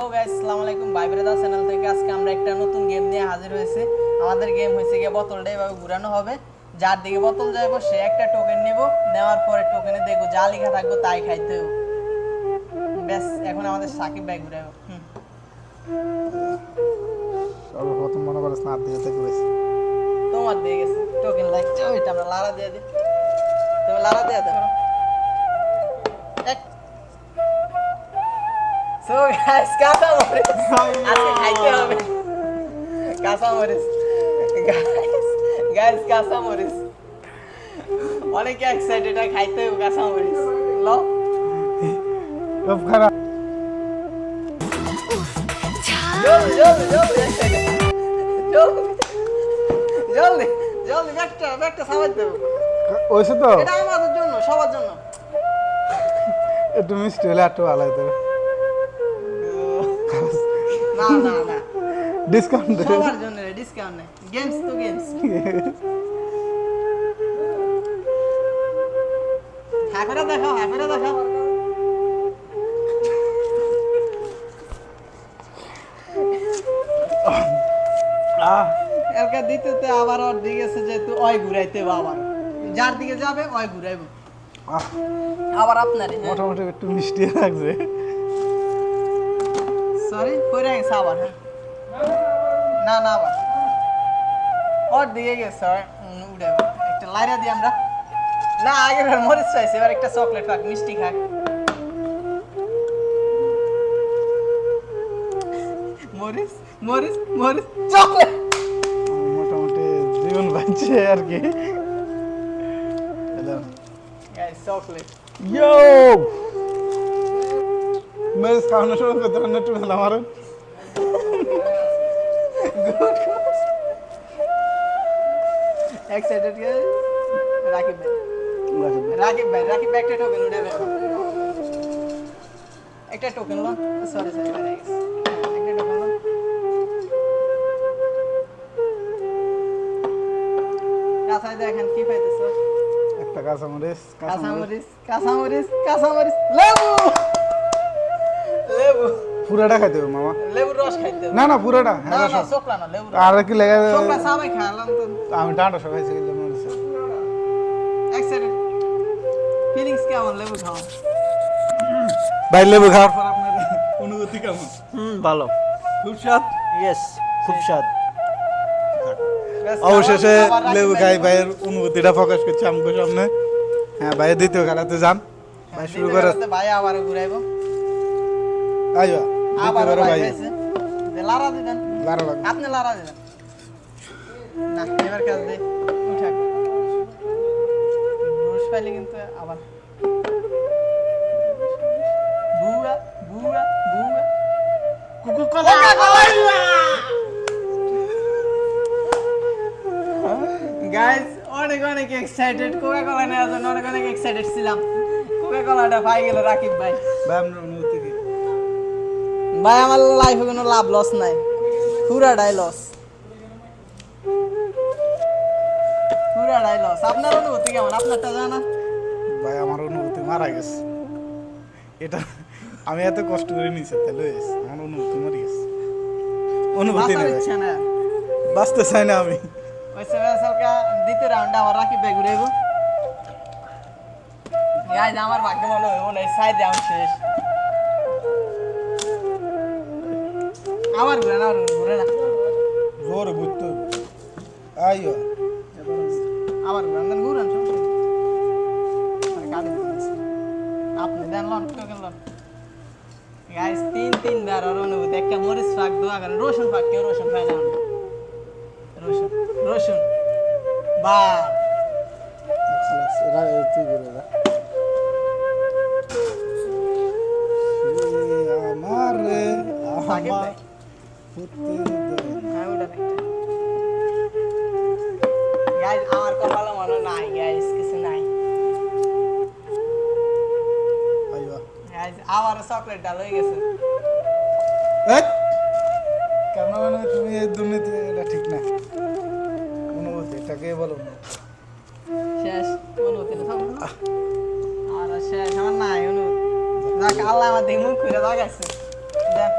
Hello guys, আসসালামু আলাইকুম। ভাই ব্রাদার চ্যানেল থেকে আজকে আমরা একটা নতুন গেম নিয়ে হাজির হয়েছি। আমাদের গেম হয়েছে গিয়ে বোতলটা এভাবে ঘোরানো হবে। যার দিকে বোতল যাইবো সে একটা টোকেন নেব, নেওয়ার পরে টোকেনে দেখবো যা লেখা থাকবে তাই খাইতে হবে। ব্যাস, এখন আমাদের সাকিব ভাই ঘুরাইবো। সর্বপ্রথম মনে করে স্নাপ দিয়ে থেকে বেশি তোমার দিয়ে গেছে টোকেন লাগছে, ওইটা আমরা লারা দিয়ে দিই। তুমি লারা দিয়ে দাও। সো গাইস, কাঁচা মরিচ আজকে খাইতে হবে। কাঁচা মরিচ গাইস, কাঁচা মরিচ অনেকে এক্সাইটেড হয় খাইতে হবে কাঁচা মরিচ। লো খুব খারাপ। জলদি জলদি জলদি excited। জলদি জলদি জলদি ব্যাগটা সামাই দেবো। ওইসে তো এটা আমাদের জন্য, সবার জন্য। একটু মিষ্টি হলে একটু ভালো হতো। না না না, ডিসকাউন্ট সবার জন্য ডিসকাউন্ট নেই। গেমস তো গেমস। হ্যাঁ দেখাও, দেখাও। এলকা দিতে আবার ওর দিকে এসে যেহেতু ওই ঘুরাইতে হবে, আবার যার দিকে যাবে ওই ঘুরাইবো আবার আপনারই। মোটামুটি একটু মিষ্টি লাগছে। সরি কইরা গেছে আবার। না না, আবার ওর দিকে গেছে উড়ে। একটা লাইরা দিই আমরা। না, আগের বার মরিচ চাইছে, এবার একটা চকলেট খাক, মিষ্টি খাক। মরিচ মরিচ মরিচ চকলেট। মোটামুটি জীবন বাঁচছে আর কি। Guys, chocolate. ইয়ো মেরে খাওয়ানো শুরু করতে পারেন একটু মেলা মারেন। এক্সাইটেড রাকিব ভাই একটা টোকেন উঠে দেবে। একটা টোকেন লো। সরি একটা টোকেন লো। কাঁচাই দেখেন কি পাইতেছো। একটা কাঁচামরিচ কাঁচামরিচ লেবু পুরাটা খাইতে হবে মামা। লেবুর রস খাইতে হবে। না না পুরাটা না না, চোখলা না, লেবুর আর কি লেগে চোখলা সবাই খাইলাম তো। আমি ডাঁটা সব খাইছি কিন্তু মরিচ এক্সাইটেড ফিলিংস কেমন লেবু খাওয়া? ভাই লেবু খাওয়ার পর আপনার অনুভূতি কেমন? ভালো, খুব স্বাদ। ইয়েস, খুব স্বাদ। অবশেষে লেবু খাই ভাইয়ের অনুভূতিটা প্রকাশ করছি আমাকে সামনে। হ্যাঁ ভাইয়ের দ্বিতীয় খেলাতে যান। ভাই শুরু করে ভাই আবার ঘুরাইবো। আইবা আবার দ্বিতীয়বার ভাই ভাই যে লারা দিবেন, লারা লাগবে। আপনি লারা দিবেন না, এবার কাজ দে উঠাক ব্রুশ পাইলে কিন্তু আবার বুয়া বুয়া বুয়া কোকা কোলা। গাইস, অনেক এক্সাইটেড কোকা কোলা নেওয়ার জন্য, অনেক এক্সাইটেড ছিলাম। কোকা কোলাটা পাই গেল রাকিব ভাই। ভাই আপনার অনুভূতি কি? ভাই, আমার লাইফে কোনো লাভ লস নাই, পুরাটাই লস। আপনার অনুভূতি কেমন? আপনারটা জানা। ভাই আমার অনুভূতি মারা গেছে। এটা আমি এত কষ্ট করে নিয়েছি তাহলে আমার অনুভূতি মারা গেছে। অনুভূতি বাঁচার নেই ইচ্ছা না। বাঁচতে চাই না আমি। ওই সেভেন্সেলকা দ্বিতীয় রাউন্ডে আবার রাকিব ভাই ঘুরাইবো। গাইজ, আমার ভাগ্য মনে হয় সাইড রাউন্ড শেষ। আবার ঘুরে না জোরে ঘুরতে হবে। আইও আবার ঘুরান আপনি দেন লন টোকেন লন। গাইজ, তিনবার আর অনুভূতি। একটা মরিচ ফাঁক দোয়া করেন, রসুন ফাঁক, কেউ রসুন খায় না। রসুন বা তুই ঘুরে যা। আমার রে সাকিব আমার ভাই। হ্যাঁ, ওটা একটা। গাইজ, আমার কপালে মনে নাই, গাইজ কিছু নাই। আইবা গাইজ, আবার চকলেট ডাল হয়ে গেছে। কেমন মানে তুমি এই দুর্নীতি, এটা ঠিক না। অনুভূতি এটাকে বলো না। শেষ অনুভূতি না, আর শেষ আমার নাই অনুভূতি। যাক, আল্লাহ আমার দিকে মুখ খুলে দেখাইছে। দেখ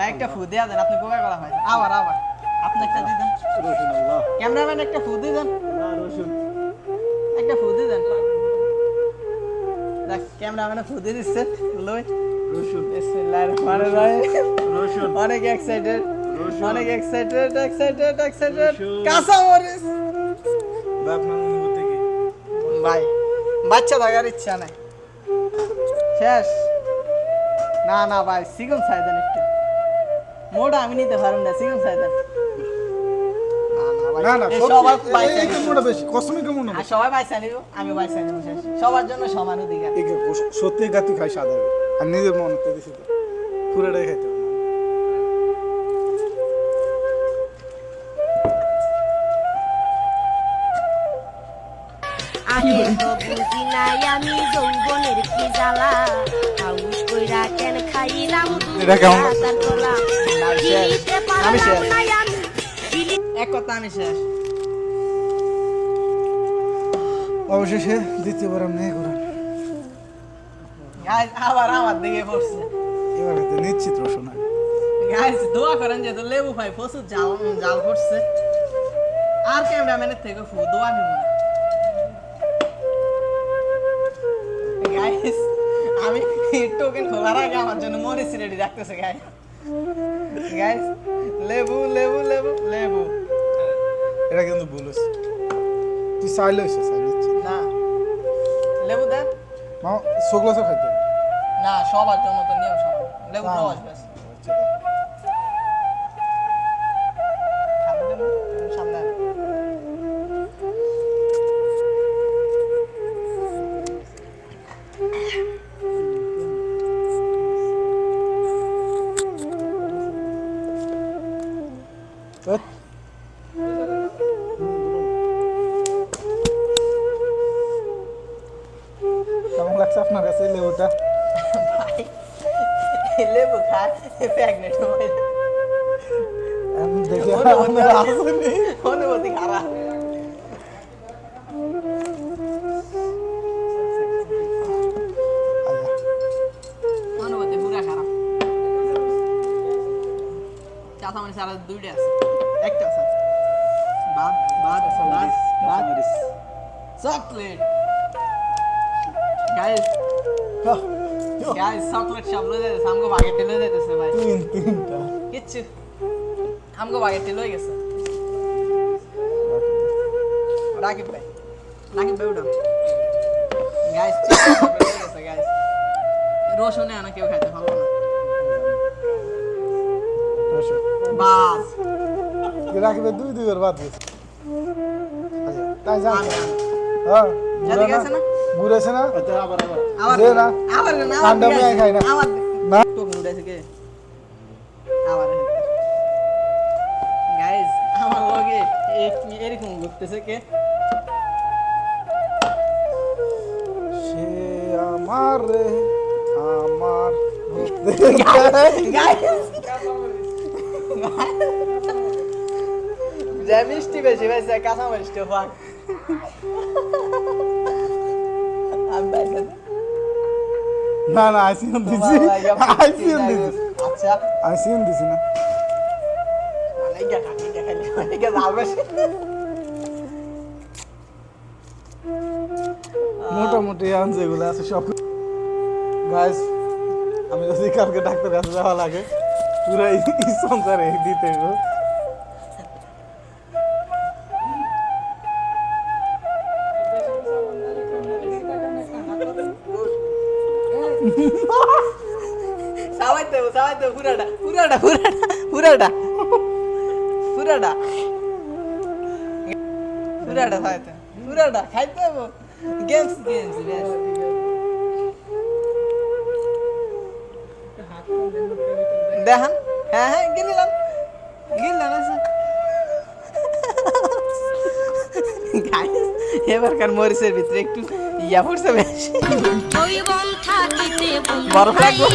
ভাই একটা ফু দেয়া দেন, আপনি কোকা কোলা খাইছেন। আবার আপনি একটা দিয়ে দেন। রসুন আল্লাহ ক্যামেরাম্যান একটা ফু দিয়ে দেন, না রসুন একটা ফু দিয়ে দেন। দেখ ক্যামেরাম্যান ফু দিয়ে দিচ্ছে, লই রসুন বিসমিল্লাহির রহমানির রহিম। রসুন অনেক এক্সাইটেড, রসুন। অনেক এক্সাইটেড। রসুন। কাঁচা মরিচ ভাই আপনার অনুভূতি কি? ভাই, বাচ্চা থাকার ইচ্ছা নাই, শেষ। না ভাই, সিগুন সাইদেন একটু, মোটা আমি নিতে পারুন না, সিগুন সাইদেন। না না এই সত্যি, সবার এই বাইসা কেমনটা বেশি কসমিক কেমন আর সবাই বাইসা নিব, আমি বাইসা নিব, শেষ। সবার জন্য সমান অধিকার। সত্যি গাতি খাই সাদা আর নিজের মনে তো দিছি তো পুরোটাই খাইতে হবে। আগে তো বুঝি নাই আমি যৌবনের কি জ্বালা হাউস কইরা কেন খাইলাম এটা কেমন লাগছে? দুধ তোলা না, শেষ। দিতে আমি শেষ। পারলাম না আমি বিলি এক কথা আমি শেষ। অবশেষে দ্বিতীয়বার আমি নেই করেন গাইস আবার আমার দিকে পড়ছে। এবার হয়তো নিশ্চিত রসুন আমি। গাইস দোয়া করেন যে তো লেবু ভাই প্রচুর জাল করছে, আর ক্যামেরাম্যানের থেকে ফু দোয়া নিব না। গাইস আমি টোকেন খোলার আগে আমার জন্য মরিচ রেডি রাখতেছে গাইস। গাইস লেবু লেবু লেবু লেবু এটা কিন্তু ভুল হচ্ছে, তুই চাইলে হয়েছে চাই নিচ্ছি না, লেবু দেন মা শুকলাসও খাইতে হবে। না, সবার জন্য তো নিয়ম সমান। লেবু না। রস ব্যাস। আচ্ছা, দাও। সামনে দেন, সামনে আন। ধুৎ। কেমন লাগছে আপনার কাছে এই লেবুটা? ভাই, লেবু খায় প্রেগনেন্ট হয়ে যায়। আমি দেখি অনুভূতি আপনার আসেনি। অনুভূতি খারাপ। আচ্ছা, অনুভূতি পুরা খারাপ। চাচা মানে সারা দুইটা আছে, একটা আছে বাদ বাদ বাদ বাদ চকলেট। গাইস খাও। গাইস চকলেট সব লয়ে যাইতেছে, আমগো বাগেটে লয়ে যাইতেছে ভাই। তিনটা কিচ্ছু আমগো বাগেটে লয়ে গেছে। রাকিব ভাই উঠান। গাইস লয়ে গেছে গাইস। রসুনে আনা কেউ খাইতে পারবো না। রসুন। বাস রাখবে দুইবার বাদ দিয়েছে। আচ্ছা, তাই যান। আমি আনি। হ্যাঁ, এদিকে আছে না? ঘুরে আছে না? আচ্ছা আবার আবার দে না। আবার না, ঠান্ডা আবার মেয়ে খাই না। আবার না। টোকেন উঠাইছে কে? আবার গাইস আমার লগে এরকম ঘুরতেছে কে? সে আমার রে আমার গাইস যে মিষ্টি বেশি বেশি কাঁচা মিষ্টি ফাঁক। আমি বাইরে না না আইসিএম দিছি আইসিএম দিছি আচ্ছা আইসিএম দিছি না অনেকটা কাটিটা খালি অনেকটা জাল বেশি। মোটামুটি এখন যেগুলো আছে সব গাইস আমি যদি কালকে ডাক্তার কাছে যাওয়া লাগে পুরো সংসারে দিতে হবে। সাবাইতে পুরাটা সাবাইতে পুরাটা খাইতে হবে। গেমস ব্যাস। দেখান, হ্যাঁ গিলিলাম আছে। Guys, এবারকার মরিচের ভিতরে একটু ইয়া পড়ছে বেশি। যৌবন থাকিতে বরফ লাগবো?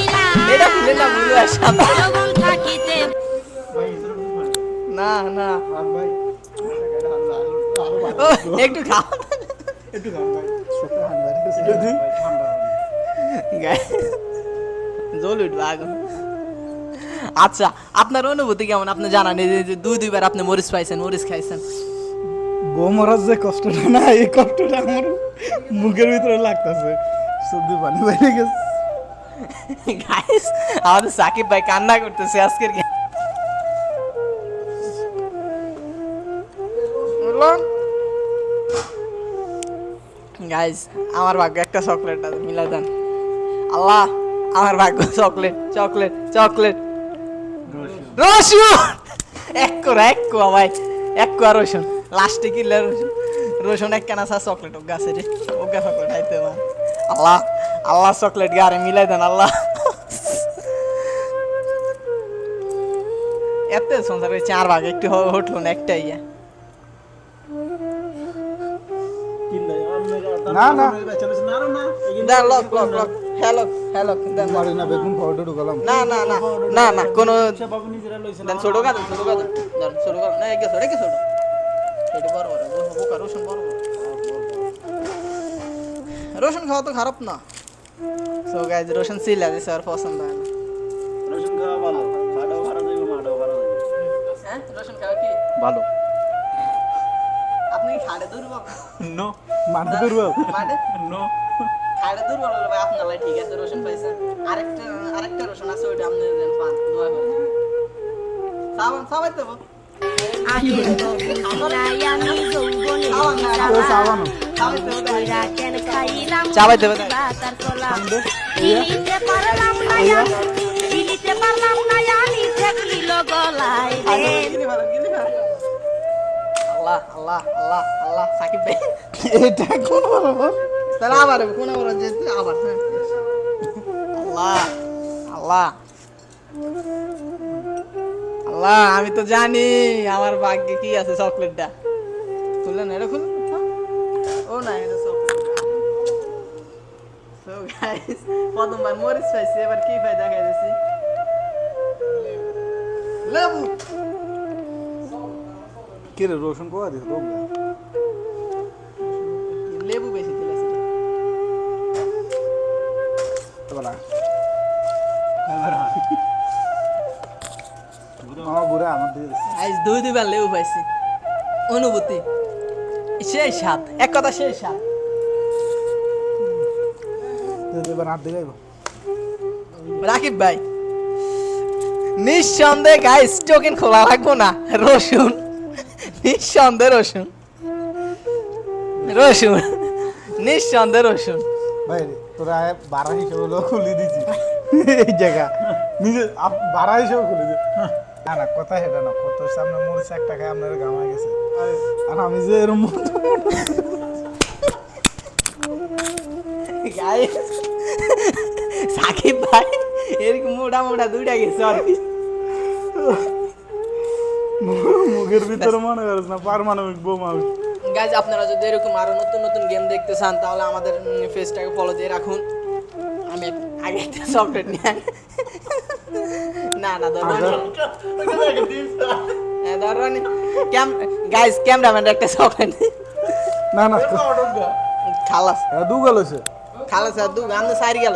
এটা খুলে না ভুলে আসলাম। যৌবন থাকিতে না ভাই ও একটু খাও। একটু খান ভাই ছোট হান ভাই যদি Guys, জল উঠবে আগুন। আচ্ছা আপনার অনুভূতি কেমন আপনি জানান এই যে দুইবার আপনি মরিচ পাইছেন মরিচ খাইছেন বউ মরার যে কষ্টটা না এই কষ্টটা আমার মুখের ভিতরে লাগতেছে সর্দি পানি বেড়ে গেছে গাইস আমাদের সাকিব ভাই কান্না করতেছে আজকের গাইস আমার ভাগ্য একটা চকলেট আছে মিলাই দেন আল্লাহ আমার ভাগ্য চকলেট চকলেট চকলেট রসুন এক ভাই এক রসুন লাস্টে কিনলে রসুন রসুন এক কেনা চকলেট ও গাছে রে ও গা চকলেট আইতে মা আল্লাহ আল্লাহ চকলেট গারে মিলাই দেন আল্লাহ এত সংসারে 4 ভাগ একটু হটলো না একটাই না, না। দেন lock lock lock hello hello দেন পারি না বেগুন পাউডার ঢুকালাম না না না না না কোনো বাবু নিজেরা লইছে দেন ছোট গাছ ছোট গাছ দেন ছোট গাছ না একে ছোট এটা বড় বড় বোকা রসুন বড় বড় রসুন খাওয়া তো খারাপ না সো গাইজ রসুন সিলা দিছে আর পছন্দ হয় না রসুন খাওয়া ভালো খাটাও ভাড়া যাবে মাটাও ভাড়া যাবে হ্যাঁ রসুন খাওয়া কি ভালো আপনি কি খাড়ে দুর্বল নো মাটি দুর্বল মাঠে নো খাড়ে দুর্বল হলে ভাই আপনার লাই ঠিক আছে রসুন পাইছেন আরেকটা রসুন আছে ওইটা আপনি দেন পান দোয়া করে সাবান সাবাই দেবো আগের তো বুঝি নাই আমি যৌবনের কি ও জ্বালা সাবানো হাউস কইরা কেন খাইলাম চাবাই দেবে তাই। বাতার কলা গিলিতে পারলাম না আমি গিলিতে পারলাম না আমি ঠেকিল গলায় রে আল্লাহ আল্লাহ আল্লাহ আল্লাহ সাকিব ভাই এটা কোন বরাবর তাহলে আবার কোন আবার যেতে আবার হ্যাঁ আল্লাহ আল্লাহ আল্লাহ আমি তো জানি আমার ভাগ্যে কি আছে চকলেটটা খুললেন এটা খুললেন ও না এটা চকলেট সো গাইস প্রথমবার মরিচ পাইছি এবার কি পাই দেখাই দিছি লেবু কি রে রসুন কোয়া দিছ তোমরা লেবু বেশি দিলাছি তোমরা আমার বুড়া আমার দিয়ে দিছে। আজ দুইবার লেবু পাইছি অনুভূতি সেই স্বাদ এক কথা সেই স্বাদ এবার হাত দিয়ে রাকিব ভাই নিঃসন্দেহে গাইস টোকেন খোলা লাগবো না রসুন নিঃসন্দেহে রসুন রসুন নিঃসন্দেহে রসুন ভাই তোরা বাড়া হিসেবে হলো খুলে দিছি এই জায়গা নিজে বাড়া হিসেবে খুলে দিছি না না কথা সেটা না কত সামনে মরিচ একটা খাই আপনার গামা গেছে আর আমি যে এরম গাইস সাকিব ভাই এরকম মোটা মোটা দুইটা গেছে আর কি। মুখের ভিতরে মনে করিস না পারমাণবিক বোমা গাইজ আপনারা যদি এরকম আরো নতুন নতুন গেম দেখতে চান তাহলে আমাদের পেজটাকে ফলো দিয়ে রাখুন আমি আগে একটা চকলেট নিয়ে না না ধরো হ্যাঁ ধরো গাইজ ক্যামেরাম্যান একটা চকলেট না না খালাস দু গেল সে খালাস আর দু আমি সারি গেল